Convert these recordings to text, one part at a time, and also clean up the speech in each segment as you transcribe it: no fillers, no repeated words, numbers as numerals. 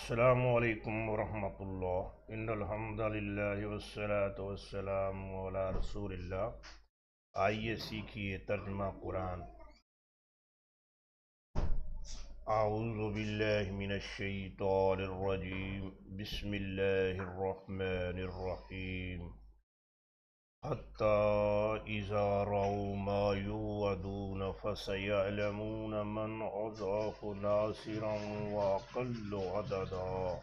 السلام علیکم ورحمۃ اللہ ان الحمد للہ والصلاۃ والسلام علی رسول اللہ۔ آئیے سیکھیے ترجمہ قرآن۔ اعوذ باللہ من الشیطان الرجیم، بسم اللہ الرحمن الرحیم۔ حتی اذا رأوا ما یوعدون فسیعلمون من اضعف ناصرا واقل عددا۔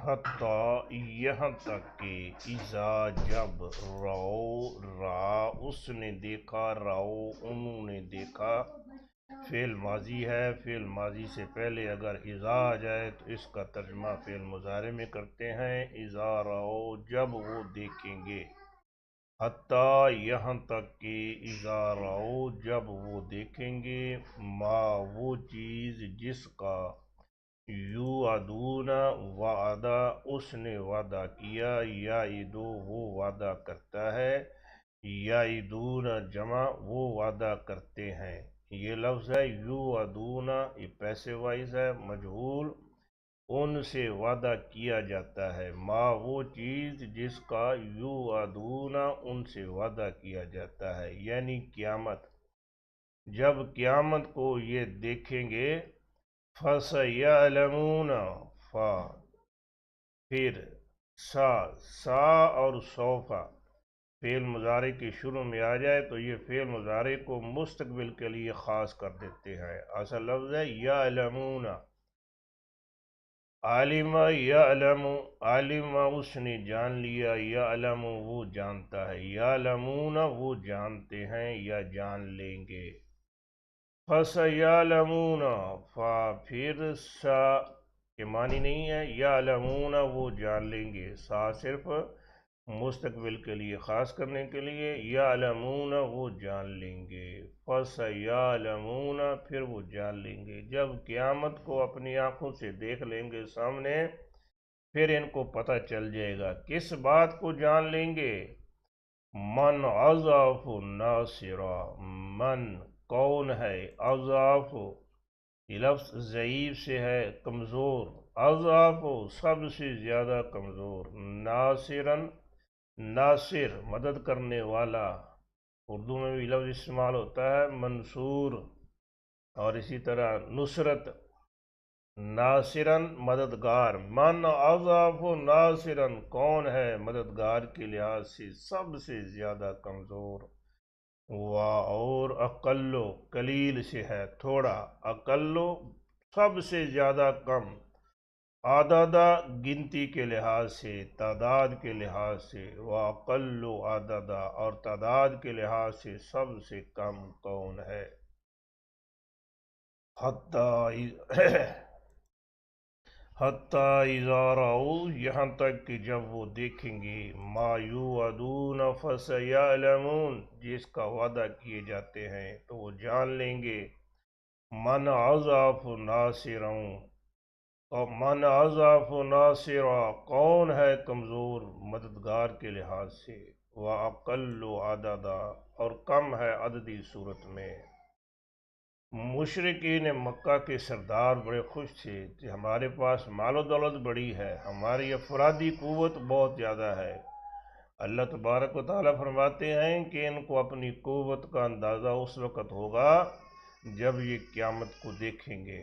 حتی یہاں تک کہ اذا جب رأوا اس نے دیکھا، رأوا انہوں نے دیکھا، فعل ماضی ہے، فعل ماضی سے پہلے اگر اذا آ جائے تو اس کا ترجمہ فعل مضارع میں کرتے ہیں۔ اذا رأوا جب وہ دیکھیں گے، حتی یہاں تک کہ اذا رأوا جب وہ دیکھیں گے، ما وہ چیز جس کا یوعدون وعدہ اس نے وعدہ کیا، یعدو وہ وعدہ کرتا ہے، یعدون جمع وہ وعدہ کرتے ہیں۔ یہ لفظ ہے یوعدون، یہ پیسے وائز ہے، مجہول، ان سے وعدہ کیا جاتا ہے۔ ما وہ چیز جس کا یوعدون ان سے وعدہ کیا جاتا ہے، یعنی قیامت۔ جب قیامت کو یہ دیکھیں گے، فَسَيَعْلَمُونَ پھر سا اور سوف فعل مضارع کے شروع میں آ جائے تو یہ فعل مضارع کو مستقبل کے لیے خاص کر دیتے ہیں۔ اصل لفظ ہے یعلمون، عالم یعلم، عالم اس نے جان لیا، یعلم وہ جانتا ہے، یعلمون وہ جانتے ہیں یا جان لیں گے۔ فَسَيَعْلَمُونَ پھر سا کے معنی نہیں ہے، یعلمون وہ جان لیں گے، سا صرف مستقبل کے لیے خاص کرنے کے لیے، یعلمون وہ جان لیں گے، فَسَيَعْلَمُونَ پھر وہ جان لیں گے۔ جب قیامت کو اپنی آنکھوں سے دیکھ لیں گے سامنے، پھر ان کو پتہ چل جائے گا۔ کس بات کو جان لیں گے؟ من اضعف ناصرا، من کون ہے، اضعف یہ لفظ ضعیف سے ہے، کمزور، اضعف سب سے زیادہ کمزور، ناصرن ناصر مدد کرنے والا، اردو میں بھی لفظ استعمال ہوتا ہے منصور، اور اسی طرح نصرت، ناصرن مددگار، من اضعف ناصرن کون ہے مددگار کے لحاظ سے سب سے زیادہ کمزور، اور اقلو قلیل سے ہے تھوڑا، اقلو سب سے زیادہ کم، عددہ گنتی کے لحاظ سے تعداد کے لحاظ سے، واقلو عددہ اور تعداد کے لحاظ سے سب سے کم کون ہے۔ حتی اذا رأوا یہاں تک کہ جب وہ دیکھیں گے، ما یوعدون فسیعلمون جس کا وعدہ کیے جاتے ہیں تو وہ جان لیں گے، من اضعف ناصرا، اور من اضعف ناصرا کون ہے کمزور مددگار کے لحاظ سے، واقل عددا اور کم ہے عددی صورت میں۔ مشرکین مکہ کے سردار بڑے خوش تھے کہ ہمارے پاس مال و دولت بڑی ہے، ہماری افرادی قوت بہت زیادہ ہے۔ اللہ تبارک و تعالیٰ فرماتے ہیں کہ ان کو اپنی قوت کا اندازہ اس وقت ہوگا جب یہ قیامت کو دیکھیں گے،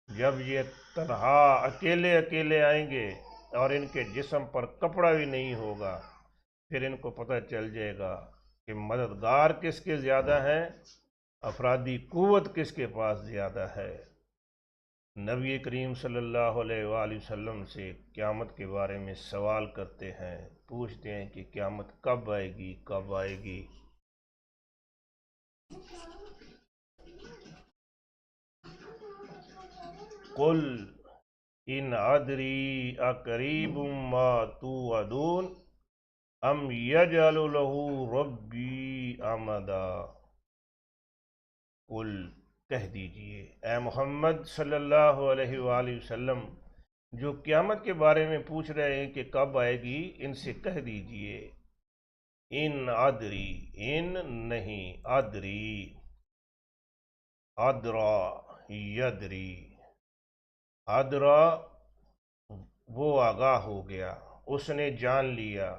جب یہ تنہا اکیلے اکیلے آئیں گے اور ان کے جسم پر کپڑا بھی نہیں ہوگا، پھر ان کو پتہ چل جائے گا کہ مددگار کس کے زیادہ ہیں، افرادی قوت کس کے پاس زیادہ ہے۔ نبی کریم صلی اللہ علیہ وآلہ وسلم سے قیامت کے بارے میں سوال کرتے ہیں، پوچھتے ہیں کہ قیامت کب آئے گی، کب آئے گی۔ قل ان ادری اقریب ما توعدون ام یجعل له ربی امدا۔ قل کہہ دیجئے اے محمد صلی اللہ علیہ وآلہ وسلم، جو قیامت کے بارے میں پوچھ رہے ہیں کہ کب آئے گی، ان سے کہہ دیجئے ان ادری، ان نہیں، ادری، ادرا، یدری، ادرا وہ آگاہ ہو گیا، اس نے جان لیا،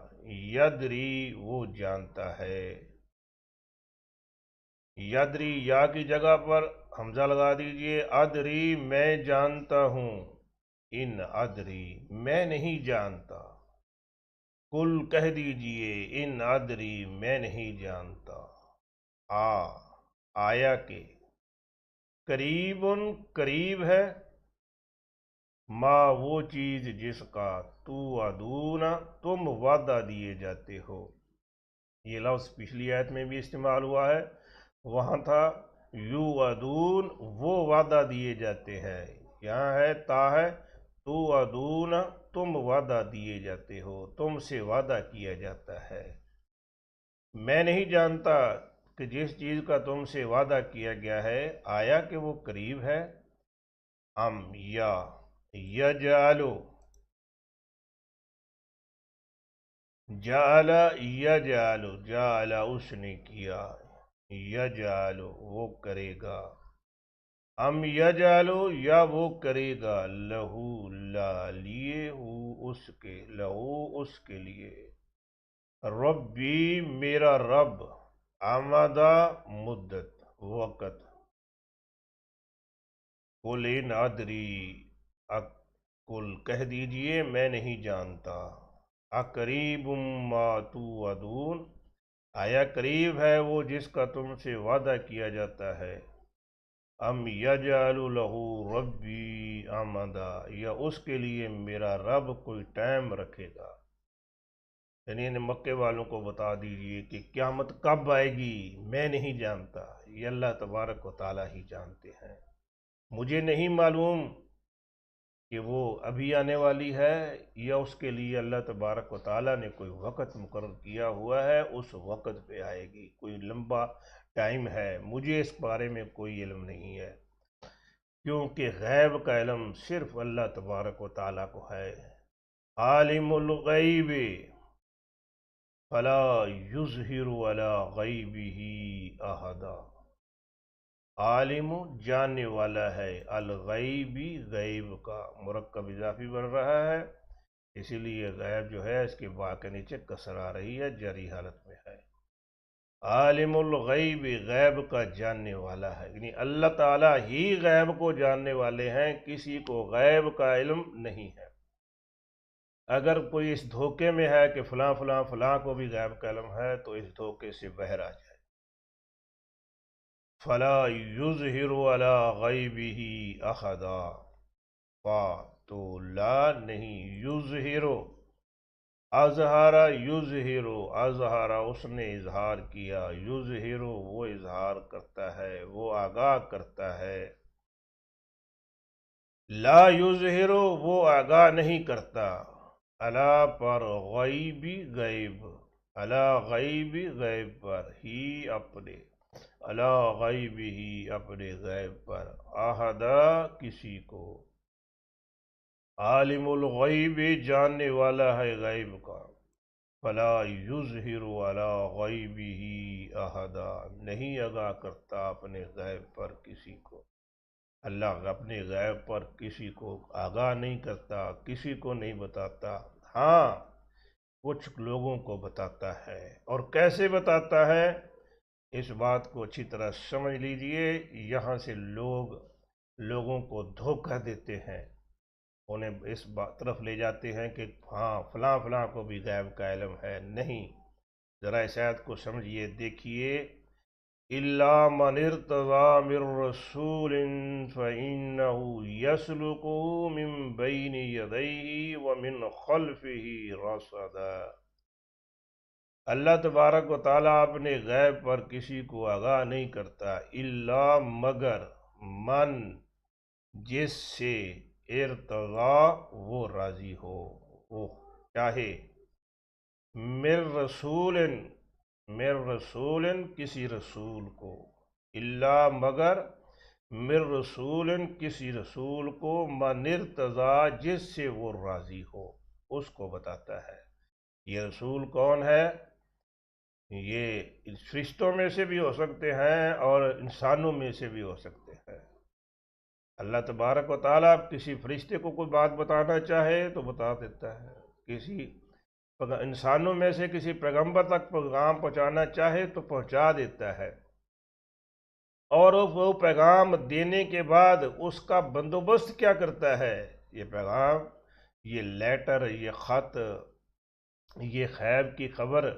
یدری وہ جانتا ہے۔ یدری یا کی جگہ پر حمزہ لگا دیجئے، ادری میں جانتا ہوں، ان ادری میں نہیں جانتا، کل کہہ دیجئے ان ادری میں نہیں جانتا، آیا کہ قریب قریب ہے، ما وہ چیز جس کا توعدون تم وعدہ دیے جاتے ہو۔ یہ لفظ پچھلی آیت میں بھی استعمال ہوا ہے، وہاں تھا یوعدون وہ وعدہ دیے جاتے ہیں، یہاں ہے تا ہے توعدون تم وعدہ دیے جاتے ہو، تم سے وعدہ کیا جاتا ہے۔ میں نہیں جانتا کہ جس چیز کا تم سے وعدہ کیا گیا ہے آیا کہ وہ قریب ہے، ام یا یجعلو، جعل یجعل، جعل اس نے کیا، یجعل وہ کرے گا، ام یجعل یا وہ کرے گا، لہو لا لیے ہو اس کے، لہو اس کے لیے، ربی میرا رب، آمدہ مدت وقت، قل ان ادری قل کہہ دیجئے میں نہیں جانتا، اقریب ما توعدون آیا قریب ہے وہ جس کا تم سے وعدہ کیا جاتا ہے، ام یجعل لہ ربی امدا یا اس کے لیے میرا رب کوئی ٹائم رکھے گا، یعنی ان مکے والوں کو بتا دیجئے کہ قیامت کب آئے گی میں نہیں جانتا، یہ اللہ تبارک و تعالی ہی جانتے ہیں، مجھے نہیں معلوم کہ وہ ابھی آنے والی ہے یا اس کے لیے اللہ تبارک و تعالیٰ نے کوئی وقت مقرر کیا ہوا ہے، اس وقت پہ آئے گی، کوئی لمبا ٹائم ہے، مجھے اس بارے میں کوئی علم نہیں ہے، کیونکہ غیب کا علم صرف اللہ تبارک و تعالیٰ کو ہے۔ عالم الغیب فلا یظہر علی غیبہ احدا، عالم جاننے والا ہے، الغیبی غیب کا، مرکب اضافی بن رہا ہے، اسی لیے غیب جو ہے اس کے با کے نیچے کسر آ رہی ہے، جری حالت میں ہے، عالم الغیب غیب کا جاننے والا ہے، یعنی اللہ تعالیٰ ہی غیب کو جاننے والے ہیں، کسی کو غیب کا علم نہیں ہے۔ اگر کوئی اس دھوکے میں ہے کہ فلاں فلاں فلاں کو بھی غیب کا علم ہے تو اس دھوکے سے باہر آ جائے۔ فلا یظہر علی غیبہ احدا، تو لا نہیں، یظہر، اظہر یظہر، اظہر اس نے اظہار کیا، یظہر وہ اظہار کرتا ہے، وہ آگاہ کرتا ہے، لا یظہر وہ آگاہ نہیں کرتا، علی پر، غیبی غیب، علی غیبی غیب پر، ہی اپنے، علی غیبہ اپنے غیب پر، احدا کسی کو، عالم الغیب جاننے والا ہے غیب کا، فلا یظہر علی غیبہ احدا نہیں آگاہ کرتا اپنے غیب پر کسی کو، اللہ اپنے غیب پر کسی کو آگاہ نہیں کرتا، کسی کو نہیں بتاتا، ہاں کچھ لوگوں کو بتاتا ہے، اور کیسے بتاتا ہے اس بات کو اچھی طرح سمجھ لیجئے، یہاں سے لوگوں کو دھوکہ دیتے ہیں، انہیں اس طرف لے جاتے ہیں کہ ہاں فلاں فلاں کو بھی غیب کا علم ہے، نہیں، ذرا اس آیت کو سمجھیے، دیکھیے، إِلَّا مَنِ ارْتَضَىٰ مِن رَّسُولٍ فَإِنَّهُ يَسْلُكُهُ مِن بَيْنِ يَدَيْهِ وَمِن خَلْفِهِ رَصَدًا، اللہ تبارک و تعالیٰ اپنے غیب پر کسی کو آگاہ نہیں کرتا، الا مگر، من جس سے، ارتضیٰ وہ راضی ہو، وہ چاہے، من رسول کسی رسول کو، الا مگر، من رسول کسی رسول کو، من ارتضیٰ جس سے وہ راضی ہو، اس کو بتاتا ہے۔ یہ رسول کون ہے؟ یہ فرشتوں میں سے بھی ہو سکتے ہیں اور انسانوں میں سے بھی ہو سکتے ہیں۔ اللہ تبارک و تعالیٰ کسی فرشتے کو کوئی بات بتانا چاہے تو بتا دیتا ہے، کسی انسانوں میں سے کسی پیغمبر تک پیغام پہنچانا چاہے تو پہنچا دیتا ہے، اور وہ پیغام دینے کے بعد اس کا بندوبست کیا کرتا ہے؟ یہ پیغام، یہ لیٹر، یہ خط، یہ غیب کی خبر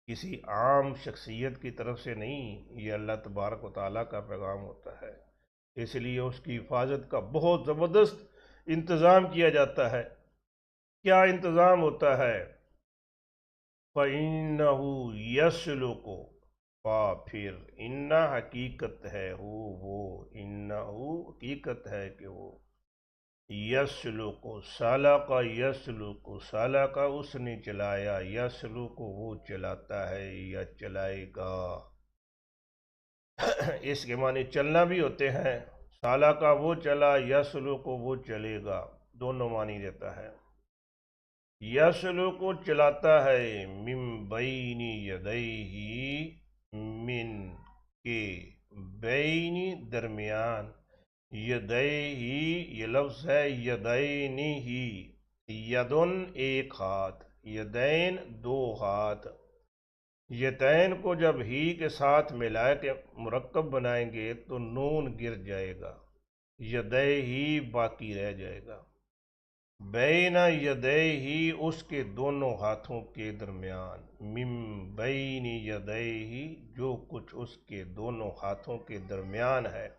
کسی عام شخصیت کی طرف سے نہیں، یہ اللہ تبارک و تعالیٰ کا پیغام ہوتا ہے۔ اس لیے اس کی حفاظت کا بہت زبردست انتظام کیا جاتا ہے۔ کیا انتظام ہوتا ہے؟ فَإِنَّهُ يَسْلُكُ، پھر اِنَّا حقیقت ہے، وہ اِنَّهُ حقیقت ہے کہ وہ یسلُکُ، سلک یسلُکُ، سلک اس نے چلایا، یسلُکُ وہ چلاتا ہے یا چلائے گا۔ اس کے معنی چلنا بھی ہوتے ہیں، سالکا وہ چلا، یسلُکُ وہ چلے گا، دونوں معنی دیتا ہے۔ یسلُکُ چلاتا ہے، من بین یدیہ، من کے، بین درمیان، یدیہ یہ لفظ ہے یدینی ہی، یدن ایک ہاتھ، یدین دو ہاتھ، یتین کو جب ہی کے ساتھ ملا کے مرکب بنائیں گے تو نون گر جائے گا، یدیہ باقی رہ جائے گا۔ بین یدیہ اس کے دونوں ہاتھوں کے درمیان، من بین یدیہ جو کچھ اس کے دونوں ہاتھوں کے درمیان ہے۔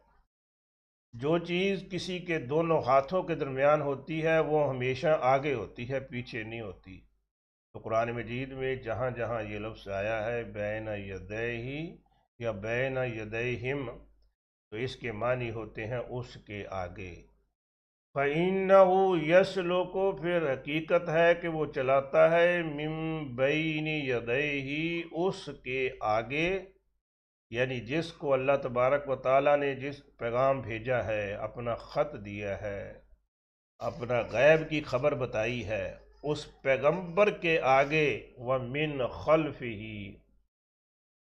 جو چیز کسی کے دونوں ہاتھوں کے درمیان ہوتی ہے وہ ہمیشہ آگے ہوتی ہے، پیچھے نہیں ہوتی۔ تو قرآن مجید میں جہاں جہاں یہ لفظ آیا ہے بین یدیہ یا بین یدیہم، تو اس کے معنی ہوتے ہیں اس کے آگے۔ فَإِنَّهُ يَسْلُكُ پھر حقیقت ہے کہ وہ چلاتا ہے، من بین یدیہ اس کے آگے، یعنی جس کو اللہ تبارک و تعالیٰ نے جس پیغام بھیجا ہے، اپنا خط دیا ہے، اپنا غیب کی خبر بتائی ہے، اس پیغمبر کے آگے، وَمِنْ خَلْفِهِ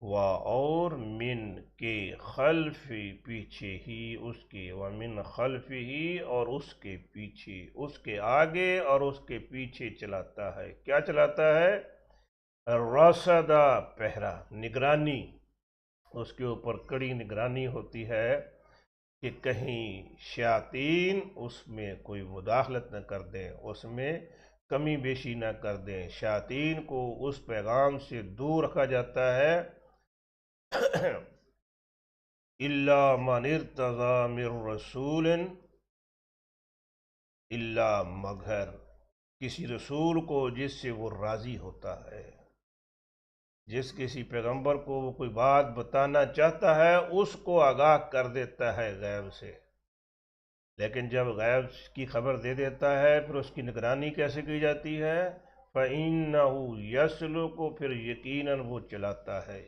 و اور من کے، خلف پیچھے ہی اس کے، وَمِنْ خَلْفِهِ اور اس کے پیچھے، اس کے آگے اور اس کے پیچھے چلاتا ہے۔ کیا چلاتا ہے؟ رصدا پہرا، نگرانی، اس کے اوپر کڑی نگرانی ہوتی ہے کہ کہیں شیاطین اس میں کوئی مداخلت نہ کر دیں، اس میں کمی بیشی نہ کر دیں، شیاطین کو اس پیغام سے دور رکھا جاتا ہے۔ الا من ارتضی من رسول، الا مگر کسی رسول کو جس سے وہ راضی ہوتا ہے، جس کسی پیغمبر کو وہ کوئی بات بتانا چاہتا ہے اس کو آگاہ کر دیتا ہے غیب سے، لیکن جب غیب کی خبر دے دیتا ہے پھر اس کی نگرانی کیسے کی جاتی ہے؟ فَإِنَّهُ يَسْلُكُ پھر یقیناً وہ چلاتا ہے،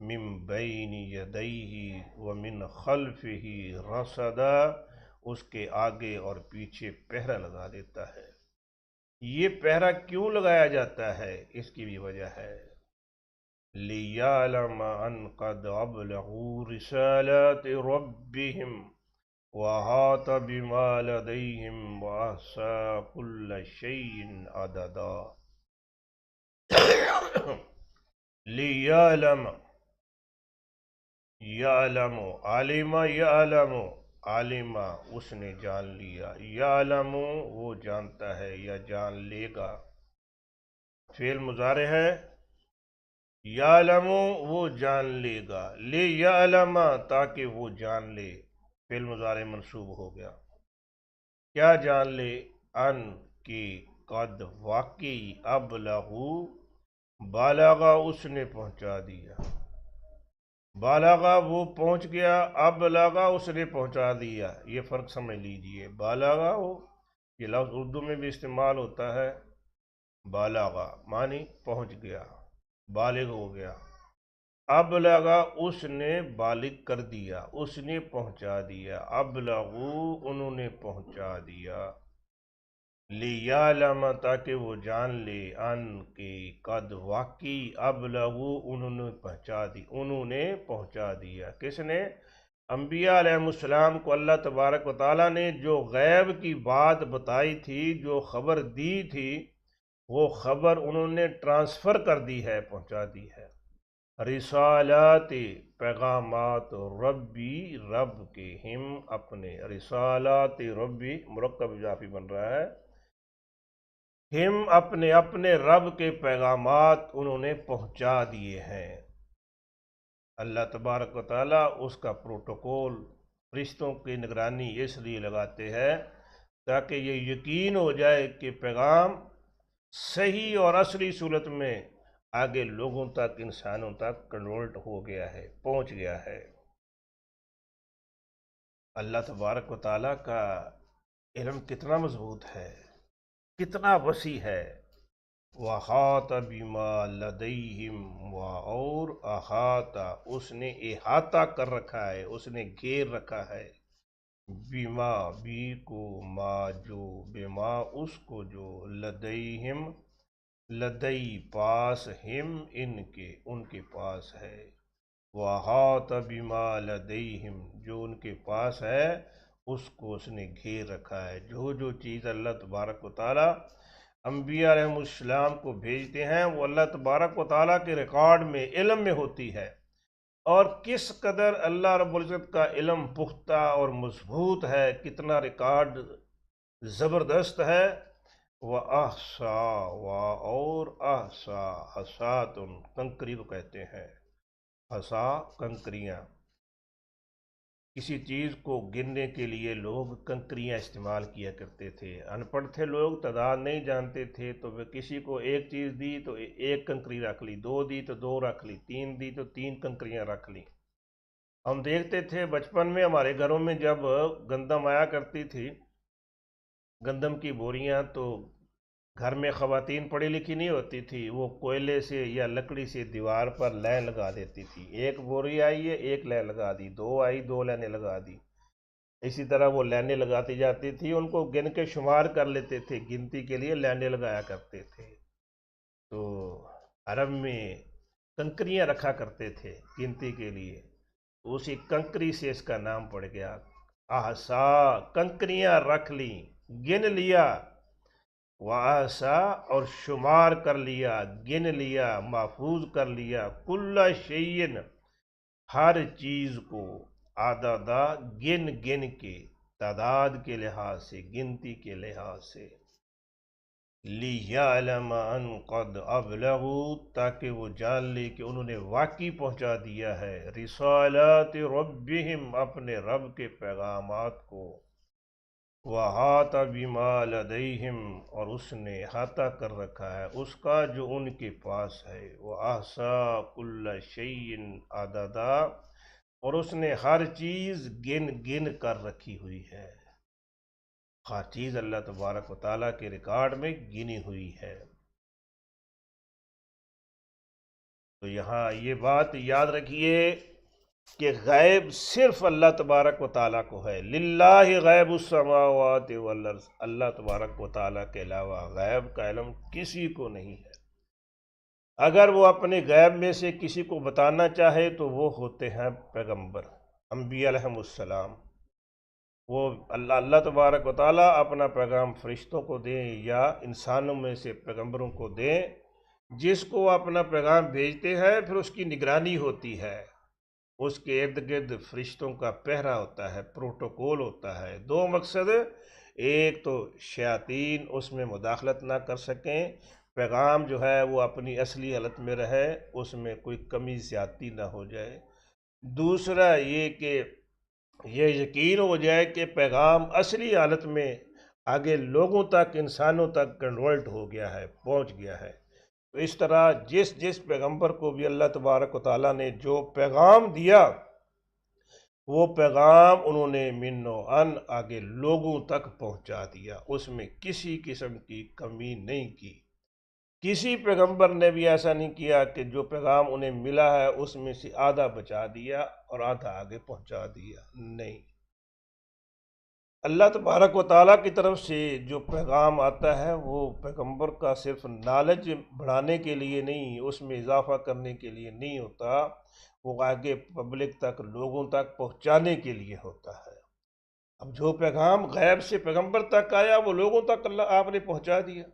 من بین یدیہ ومن خلفہ رصدا اس کے آگے اور پیچھے پہرا لگا دیتا ہے۔ یہ پہرا کیوں لگایا جاتا ہے؟ اس کی بھی وجہ ہے، لِيَعْلَمَ أَنْ قَدْ أَبْلَغُوا رِسَالَاتِ رَبِّهِمْ وَأَحَاطَ بِمَا لَدَيْهِمْ وَأَحْصَىٰ كُلَّ شَيْءٍ عَدَدًا۔ لِيَعْلَمَ، یعلم، عالم، یعلم، عالم اس نے جان لیا، یعلم وہ جانتا ہے یا جان لے گا، فعل مضارع ہے، یعلم وہ جان لے گا، لیعلم تاکہ وہ جان لے، فعل مضارع منصوب ہو گیا۔ کیا جان لے؟ ان کی، قد واقعی، ابلغو بالغا اس نے پہنچا دیا، بالغا وہ پہنچ گیا، ابلغا اس نے پہنچا دیا، یہ فرق سمجھ لیجئے۔ بالغا ہو یہ لفظ اردو میں بھی استعمال ہوتا ہے، بالغا معنی پہنچ گیا، بالغ ہو گیا، ابلغا اس نے بالغ کر دیا، اس نے پہنچا دیا، ابلغو انہوں نے پہنچا دیا۔ لیعلم تاکہ وہ جان لے ان کے قد واقعی ابلغو انہوں نے پہنچا دیا کس نے؟ انبیاء علیہ السلام کو اللہ تبارک و تعالیٰ نے جو غیب کی بات بتائی تھی، جو خبر دی تھی، وہ خبر انہوں نے ٹرانسفر کر دی ہے، پہنچا دی ہے۔ رسالات پیغامات ربی رب کے، ہم اپنے، رسالات ربی مرکب اضافی بن رہا ہے، ہم اپنے رب کے پیغامات انہوں نے پہنچا دیے ہیں۔ اللہ تبارک و تعالیٰ اس کا پروٹوکول فرشتوں کی نگرانی اس لیے لگاتے ہیں تاکہ یہ یقین ہو جائے کہ پیغام صحیح اور اصلی صورت میں آگے لوگوں تک، انسانوں تک کنورٹ ہو گیا ہے، پہنچ گیا ہے۔ اللہ تبارک و تعالیٰ کا علم کتنا مضبوط ہے، کتنا وسیع ہے۔ وَأَحَاطَ بِمَا لَدَيْهِمْ اور احاطہ، اس نے احاطہ کر رکھا ہے، اس نے گھیر رکھا ہے، بما بی کو، ما جو، بما اس کو جو، لدیہم لدئی پاس، ہم ان کے پاس ہے، وَأَحَاطَ بِمَا لَدَيْهِمْ جو ان کے پاس ہے اس کو اس نے گھیر رکھا ہے۔ جو چیز اللہ تبارک و تعالیٰ انبیاء علیہ السلام کو بھیجتے ہیں وہ اللہ تبارک و تعالیٰ کے ریکارڈ میں، علم میں ہوتی ہے، اور کس قدر اللہ رب العزت کا علم پختہ اور مضبوط ہے، کتنا ریکارڈ زبردست ہے۔ وَأَحْصَا اور احصا، حصاتن کنکری کو کہتے ہیں، حصا کنکریاں، کسی چیز کو گننے کے لیے لوگ کنکریاں استعمال کیا کرتے تھے۔ ان پڑھ تھے لوگ، تعداد نہیں جانتے تھے، تو وہ کسی کو ایک چیز دی تو ایک کنکری رکھ لی، دو دی تو دو رکھ لی، تین دی تو تین کنکریاں رکھ لی۔ ہم دیکھتے تھے بچپن میں ہمارے گھروں میں جب گندم آیا کرتی تھی، گندم کی بوریاں، تو گھر میں خواتین پڑھی لکھی نہیں ہوتی تھی، وہ کوئلے سے یا لکڑی سے دیوار پر لائن لگا دیتی تھی، ایک بوری آئی ہے ایک لائن لگا دی، دو آئی دو لائنیں لگا دی، اسی طرح وہ لائنیں لگاتی جاتی تھی، ان کو گن کے شمار کر لیتے تھے، گنتی کے لیے لائنیں لگایا کرتے تھے۔ تو عرب میں کنکریاں رکھا کرتے تھے گنتی کے لیے، اسی کنکری سے اس کا نام پڑ گیا۔ احسا، کنکریاں رکھ لی، گن لیا، وَأَحْصَا اور شمار کر لیا، گن لیا، محفوظ کر لیا، کل شیء ہر چیز کو، عددا گن کے، تعداد کے لحاظ سے، گنتی کے لحاظ سے، لِيَعْلَمَ أَنْ قَدْ أَبْلَغُوا تاکہ وہ جان لے کہ انہوں نے واقعی پہنچا دیا ہے، رسالات ربہم اپنے رب کے پیغامات کو، وَأَحَاطَ بِمَا لَدَيْهِمْ اور اس نے احاطہ کر رکھا ہے اس کا جو ان کے پاس ہے، وَأَحْصَا كُلَّ شَيْءٍ عَدَدًا اور اس نے ہر چیز گن کر رکھی ہوئی ہے، ہر چیز اللہ تبارک و تعالیٰ کے ریکارڈ میں گنی ہوئی ہے۔ تو یہاں یہ بات یاد رکھیے کہ غیب صرف اللہ تبارک و تعالیٰ کو ہے، للہ غیب السماوات والارض، اللہ تبارک و تعالیٰ کے علاوہ غیب کا علم کسی کو نہیں ہے۔ اگر وہ اپنے غیب میں سے کسی کو بتانا چاہے تو وہ ہوتے ہیں پیغمبر، انبیاء علیہ السلام، وہ اللہ تبارک و تعالیٰ اپنا پیغام فرشتوں کو دیں یا انسانوں میں سے پیغمبروں کو دیں، جس کو اپنا پیغام بھیجتے ہیں پھر اس کی نگرانی ہوتی ہے، اس کے ارد گرد فرشتوں کا پہرا ہوتا ہے، پروٹوکول ہوتا ہے۔ دو مقصد، ایک تو شیاطین اس میں مداخلت نہ کر سکیں، پیغام جو ہے وہ اپنی اصلی حالت میں رہے، اس میں کوئی کمی زیادتی نہ ہو جائے۔ دوسرا یہ کہ یہ یقین ہو جائے کہ پیغام اصلی حالت میں آگے لوگوں تک، انسانوں تک کنورٹ ہو گیا ہے، پہنچ گیا ہے۔ تو اس طرح جس پیغمبر کو بھی اللہ تبارک و تعالیٰ نے جو پیغام دیا، وہ پیغام انہوں نے من و ان آگے لوگوں تک پہنچا دیا، اس میں کسی قسم کی کمی نہیں کی۔ کسی پیغمبر نے بھی ایسا نہیں کیا کہ جو پیغام انہیں ملا ہے اس میں سے آدھا بچا دیا اور آدھا آگے پہنچا دیا، نہیں۔ اللہ تبارک و تعالیٰ کی طرف سے جو پیغام آتا ہے وہ پیغمبر کا صرف نالج بڑھانے کے لیے نہیں، اس میں اضافہ کرنے کے لیے نہیں ہوتا، وہ آگے پبلک تک، لوگوں تک پہنچانے کے لیے ہوتا ہے۔ اب جو پیغام غیب سے پیغمبر تک آیا وہ لوگوں تک اللہ آپ نے پہنچا دیا،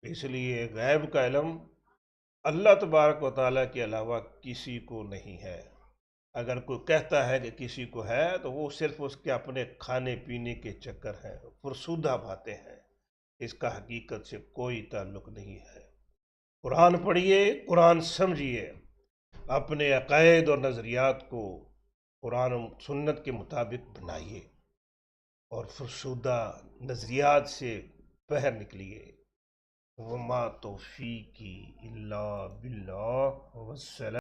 اس لیے غیب کا علم اللہ تبارک و تعالیٰ کے علاوہ کسی کو نہیں ہے۔ اگر کوئی کہتا ہے کہ کسی کو ہے تو وہ صرف اس کے اپنے کھانے پینے کے چکر ہیں، فرسودہ باتیں ہیں، اس کا حقیقت سے کوئی تعلق نہیں ہے۔ قرآن پڑھیے، قرآن سمجھیے، اپنے عقائد اور نظریات کو قرآن و سنت کے مطابق بنائیے اور فرسودہ نظریات سے باہر نکلیے۔ وما توفیقی الا باللہ، والسلام۔